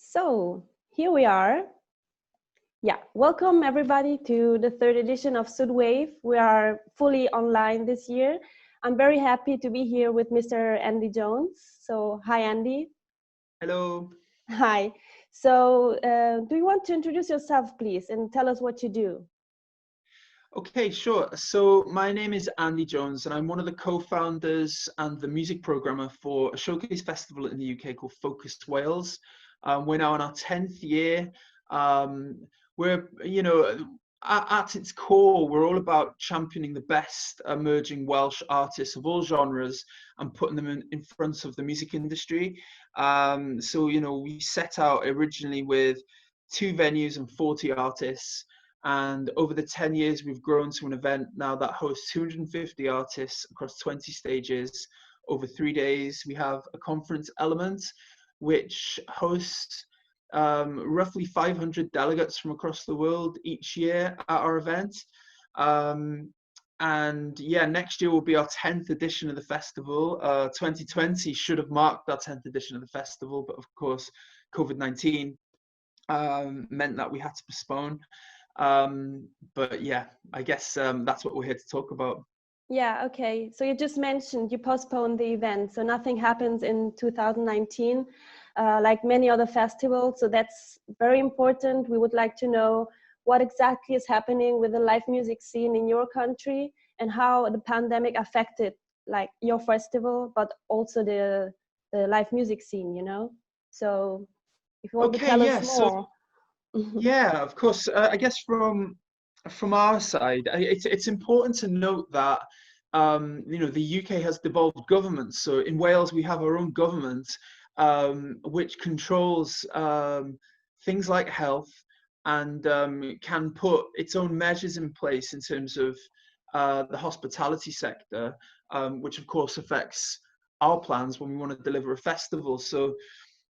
So here we are. Yeah, welcome everybody to the third edition of Sudwave. We are fully online this year. I'm very happy to be here with Mr. Andy Jones. So hi, Andy. Hello. Hi. So do you want to introduce yourself, please, and tell us what you do? Okay, sure. So my name is Andy Jones, and I'm one of the co-founders and the music programmer for a showcase festival in the UK called Focused Wales. We're now in our 10th year. We're, at its core, we're all about championing the best emerging Welsh artists of all genres and putting them in front of the music industry. We set out originally with 2 venues and 40 artists. And over the 10 years, we've grown to an event now that hosts 250 artists across 20 stages over 3 days. We have a conference element, which hosts roughly 500 delegates from across the world each year at our event. Next year will be our 10th edition of the festival. 2020 should have marked our 10th edition of the festival, but of course, COVID-19 meant that we had to postpone. I guess that's what we're here to talk about. Yeah, okay. So you just mentioned you postponed the event, so nothing happens in 2019, like many other festivals. So that's very important. We would like to know what exactly is happening with the live music scene in your country and how the pandemic affected like your festival, but also the live music scene, you know? So if you want to tell us more. Yeah, of course. I guess from our side, it's important to note that the UK has devolved governments. So in Wales, we have our own government, which controls things like health and can put its own measures in place in terms of the hospitality sector, which of course affects our plans when we want to deliver a festival. So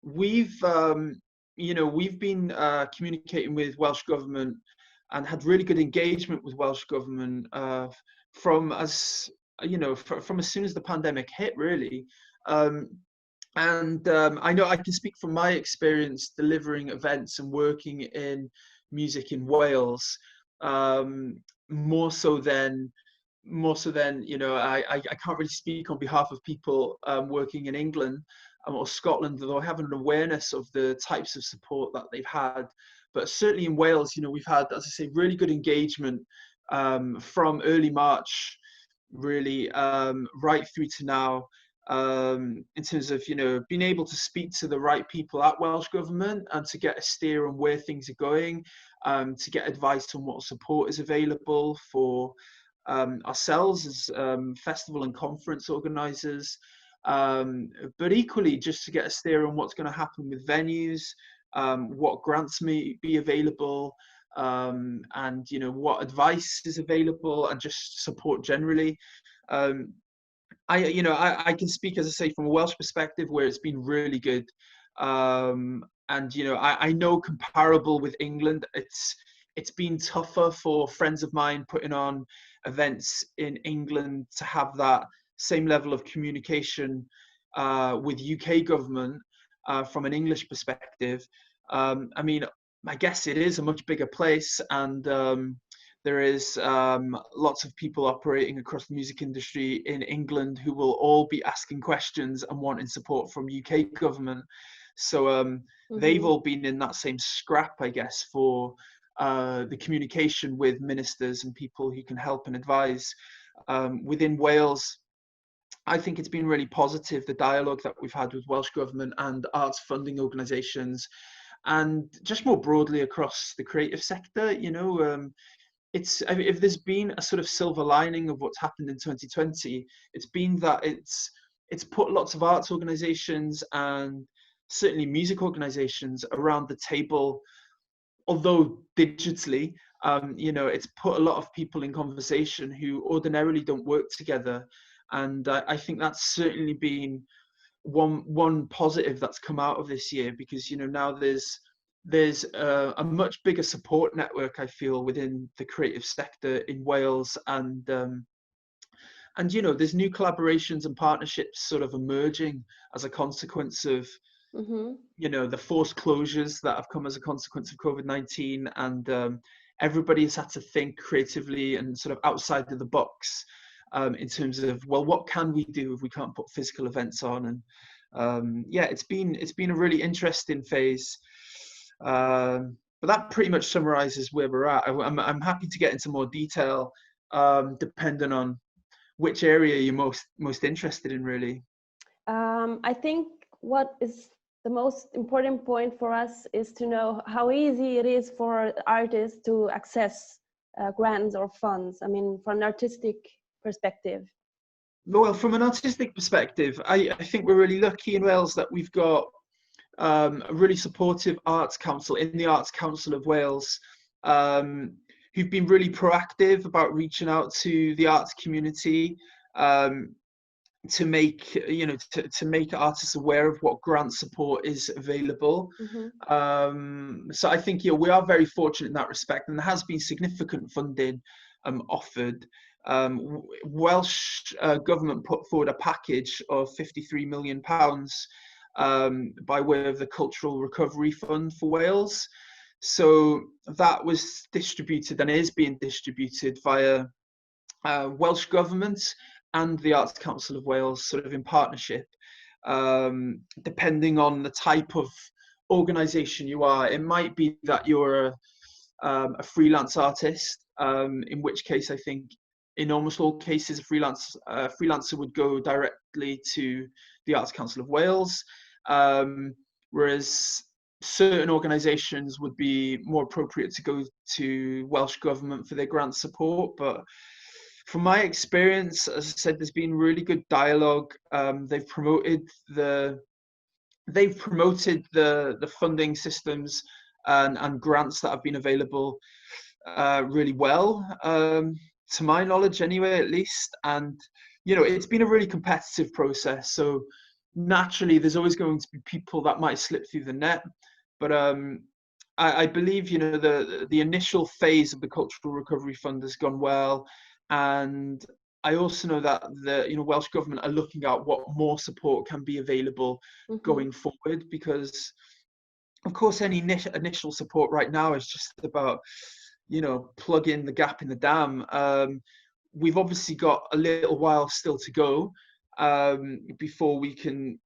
we've been communicating with Welsh government and had really good engagement with Welsh government from as soon as the pandemic hit, really. I know I can speak from my experience delivering events and working in music in Wales, more so than I can't really speak on behalf of people working in England or Scotland, though I have an awareness of the types of support that they've had. But certainly in Wales, we've had, as I say, really good engagement from early March, really right through to now, in terms of, being able to speak to the right people at Welsh Government and to get a steer on where things are going, to get advice on what support is available for ourselves as festival and conference organisers. But equally just to get a steer on what's going to happen with venues, what grants may be available, and what advice is available, and just support generally. I can speak, as I say, from a Welsh perspective, where it's been really good. I know comparable with England, it's been tougher for friends of mine putting on events in England to have that same level of communication with UK government from an English perspective. I guess it is a much bigger place, and there is lots of people operating across the music industry in England who will all be asking questions and wanting support from UK government. So they've all been in that same scrap, I guess, for the communication with ministers and people who can help and advise. Within Wales, I think it's been really positive, the dialogue that we've had with Welsh Government and arts funding organisations, and just more broadly across the creative sector. If there's been a sort of silver lining of what's happened in 2020, it's been that it's put lots of arts organisations and certainly music organisations around the table, although digitally. It's put a lot of people in conversation who ordinarily don't work together. And I think that's certainly been one positive that's come out of this year, because now there's a much bigger support network, I feel, within the creative sector in Wales, and there's new collaborations and partnerships sort of emerging as a consequence of Mm-hmm. you know, the forced closures that have come as a consequence of COVID-19, and everybody's had to think creatively and sort of outside of the box in terms of, well, what can we do if we can't put physical events on? And yeah, it's been a really interesting phase. But that pretty much summarizes where we're at. I'm happy to get into more detail, depending on which area you're most interested in, really. I think what is the most important point for us is to know how easy it is for artists to access grants or funds. I mean, from an artistic perspective. Well, from an artistic perspective, I think we're really lucky in Wales that we've got a really supportive Arts Council in the Arts Council of Wales, who've been really proactive about reaching out to the arts community, to make, you know, to make artists aware of what grant support is available. So I think, you know, we are very fortunate in that respect, and there has been significant funding offered. Welsh government put forward a package of £53 million by way of the Cultural Recovery Fund for Wales. So that was distributed and is being distributed via Welsh Government and the Arts Council of Wales, sort of in partnership, depending on the type of organisation you are. It might be that you're a freelance artist, in which case I think in almost all cases a freelancer would go directly to the Arts Council of Wales, whereas certain organisations would be more appropriate to go to Welsh Government for their grant support. But from my experience, as I said, there's been really good dialogue. They've promoted the funding systems and grants that have been available really well, to my knowledge anyway, at least. And, you know, it's been a really competitive process. So naturally, there's always going to be people that might slip through the net. But I believe, you know, the initial phase of the Cultural Recovery Fund has gone well. And I also know that the, you know, Welsh Government are looking at what more support can be available going forward, because of course any initial support right now is just about, you know, plugging the gap in the dam. We've obviously got a little while still to go before we can,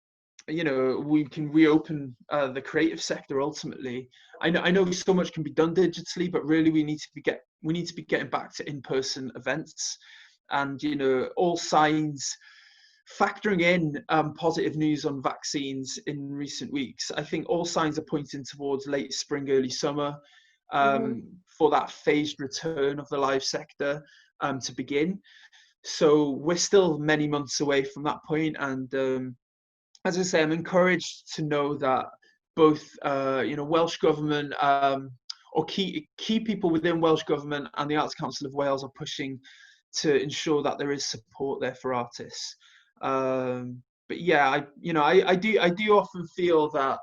you know, we can reopen the creative sector ultimately. I know so much can be done digitally, but really we need to be getting back to in-person events. And, you know, all signs, factoring in positive news on vaccines in recent weeks, I think all signs are pointing towards late spring, early summer, for that phased return of the live sector to begin. So we're still many months away from that point. And as I say, I'm encouraged to know that both, you know, Welsh Government or key people within Welsh Government and the Arts Council of Wales are pushing to ensure that there is support there for artists. But yeah, I do often feel that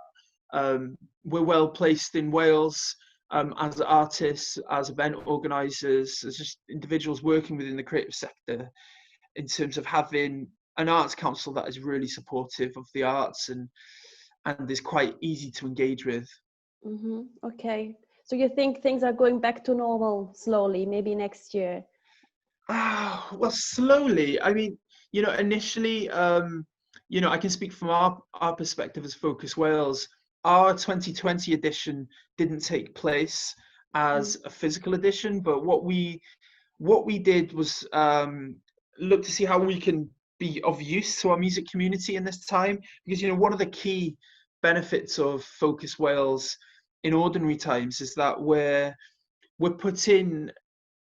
we're well placed in Wales as artists, as event organisers, as just individuals working within the creative sector, in terms of having an arts council that is really supportive of the arts and is quite easy to engage with. Okay, so you think things are going back to normal slowly, maybe next year? Well, slowly. I mean, you know, initially, you know, I can speak from our perspective as Focus Wales. Our 2020 edition didn't take place as a physical edition, but what we did was look to see how we can be of use to our music community in this time, because, you know, one of the key benefits of Focus Wales in ordinary times is that we're putting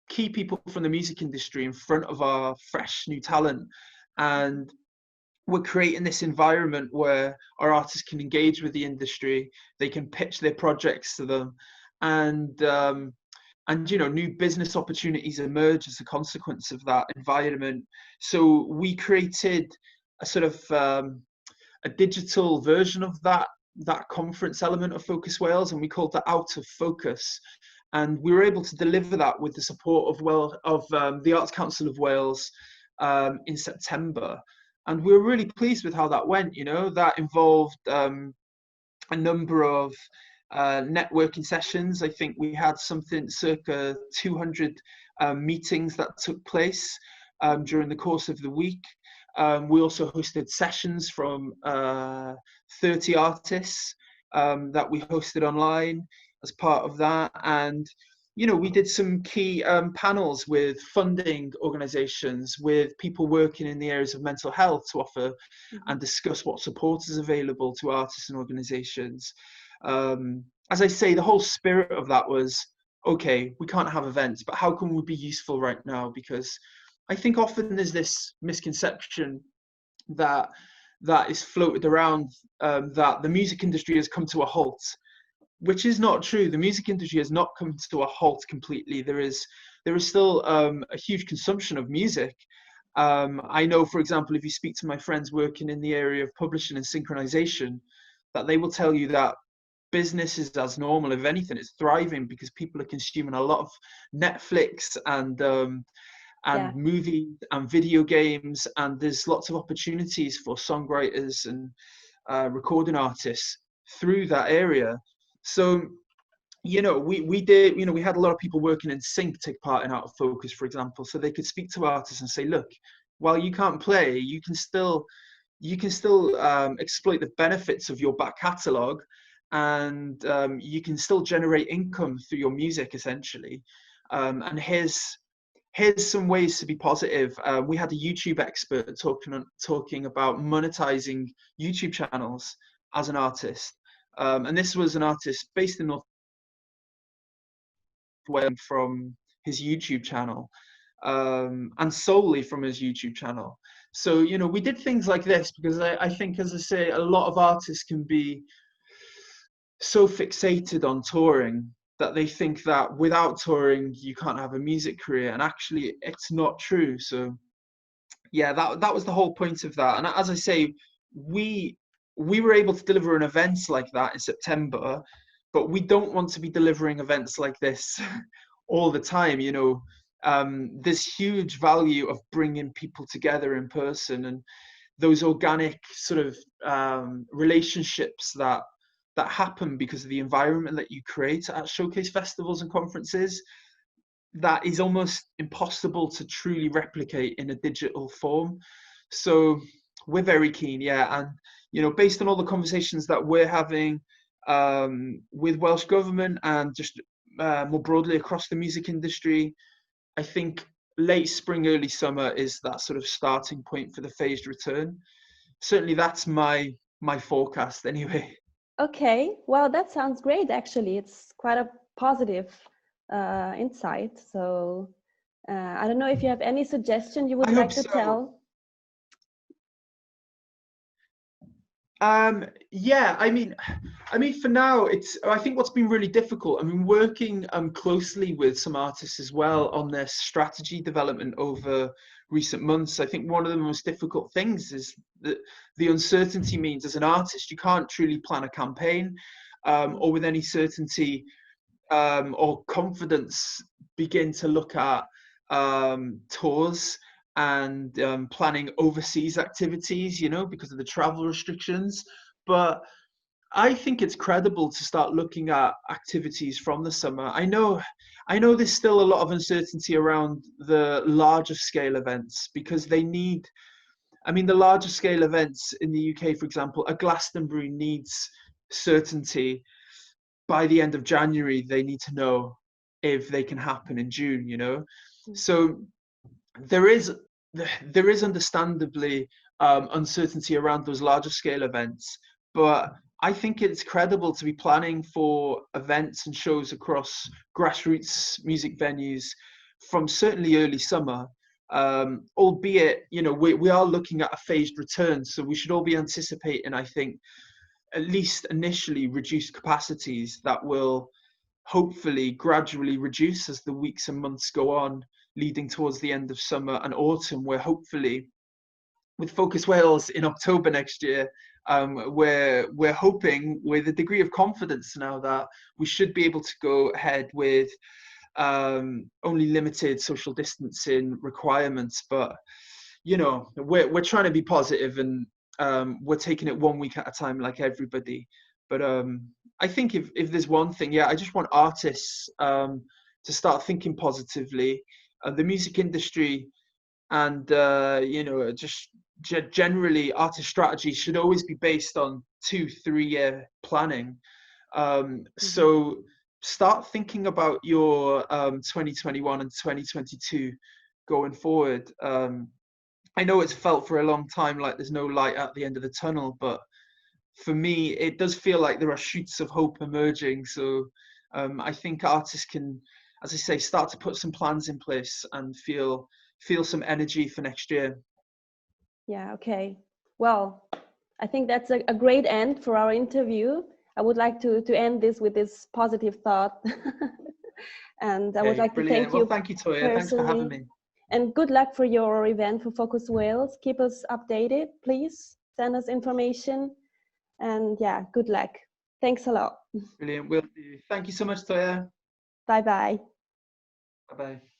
key people from the music industry in front of our fresh new talent, and we're creating this environment where our artists can engage with the industry, they can pitch their projects to them, and you know, new business opportunities emerge as a consequence of that environment. So we created a sort of a digital version of that conference element of Focus Wales, and we called that Out of Focus. And we were able to deliver that with the support of the Arts Council of Wales in September. And we were really pleased with how that went. You know, that involved a number of networking sessions. I think we had something circa 200 meetings that took place during the course of the week. We also hosted sessions from 30 artists that we hosted online as part of that. And, you know, we did some key panels with funding organizations, with people working in the areas of mental health to offer and discuss what support is available to artists and organizations. As I say, the whole spirit of that was, okay, we can't have events, but how can we be useful right now? Because I think often there's this misconception that is floated around, that the music industry has come to a halt, which is not true. The music industry has not come to a halt completely. There is still a huge consumption of music. I know, for example, if you speak to my friends working in the area of publishing and synchronization, that they will tell you that business is as normal. If anything, it's thriving because people are consuming a lot of Netflix and movies and video games, and there's lots of opportunities for songwriters and recording artists through that area. So, you know, we did, you know, we had a lot of people working in sync take part in Out of Focus, for example, so they could speak to artists and say, look, while you can't play, you can still exploit the benefits of your back catalogue, and you can still generate income through your music, essentially. And here's some ways to be positive. We had a YouTube expert talking about monetizing YouTube channels as an artist. And this was an artist based in North Wales, from his YouTube channel, and solely from his YouTube channel. So, you know, we did things like this because I think, as I say, a lot of artists can be so fixated on touring that they think that without touring you can't have a music career, and actually it's not true. So yeah, that was the whole point of that. And as I say, we were able to deliver an event like that in September, but we don't want to be delivering events like this all the time. You know, there's huge value of bringing people together in person, and those organic sort of relationships that happen because of the environment that you create at showcase festivals and conferences, that is almost impossible to truly replicate in a digital form. So we're very keen, yeah. And, you know, based on all the conversations that we're having with Welsh government and just more broadly across the music industry, I think late spring, early summer is that sort of starting point for the phased return. Certainly that's my forecast anyway. Okay, well, that sounds great, actually. It's quite a positive insight. So I don't know if you have any suggestion you would like to tell. Yeah, I mean, for now, I think what's been really difficult, I mean, working closely with some artists as well on their strategy development over recent months, I think one of the most difficult things is that the uncertainty means, as an artist, you can't truly plan a campaign or with any certainty or confidence begin to look at tours and planning overseas activities, you know, because of the travel restrictions. But I think it's credible to start looking at activities from the summer. I know there's still a lot of uncertainty around the larger scale events, because they need, I mean, the larger scale events in the UK, for example, a Glastonbury needs certainty. By the end of January, they need to know if they can happen in June, you know. So there is understandably uncertainty around those larger scale events, but I think it's credible to be planning for events and shows across grassroots music venues from certainly early summer, albeit, you know, we are looking at a phased return, so we should all be anticipating, I think, at least initially reduced capacities that will hopefully gradually reduce as the weeks and months go on, leading towards the end of summer and autumn, where hopefully with Focus Wales in October next year, we're hoping with a degree of confidence now that we should be able to go ahead with only limited social distancing requirements. But, you know, we're trying to be positive, and we're taking it 1 week at a time like everybody. But I think if there's one thing, yeah, I just want artists to start thinking positively. The music industry and just generally artist strategy should always be based on 2-3 year planning. So start thinking about your 2021 and 2022 going forward. I know it's felt for a long time like there's no light at the end of the tunnel, but for me, it does feel like there are shoots of hope emerging. So I think artists can, as I say, start to put some plans in place and feel some energy for next year. Yeah, okay. Well, I think that's a great end for our interview. I would like to end this with this positive thought. And I would like to thank you. Well, thank you, Toya. Thanks for having me. And good luck for your event for Focus Wales. Keep us updated, please. Send us information. And yeah, good luck. Thanks a lot. Brilliant. Will do. Thank you so much, Toya. Bye-bye. Bye-bye.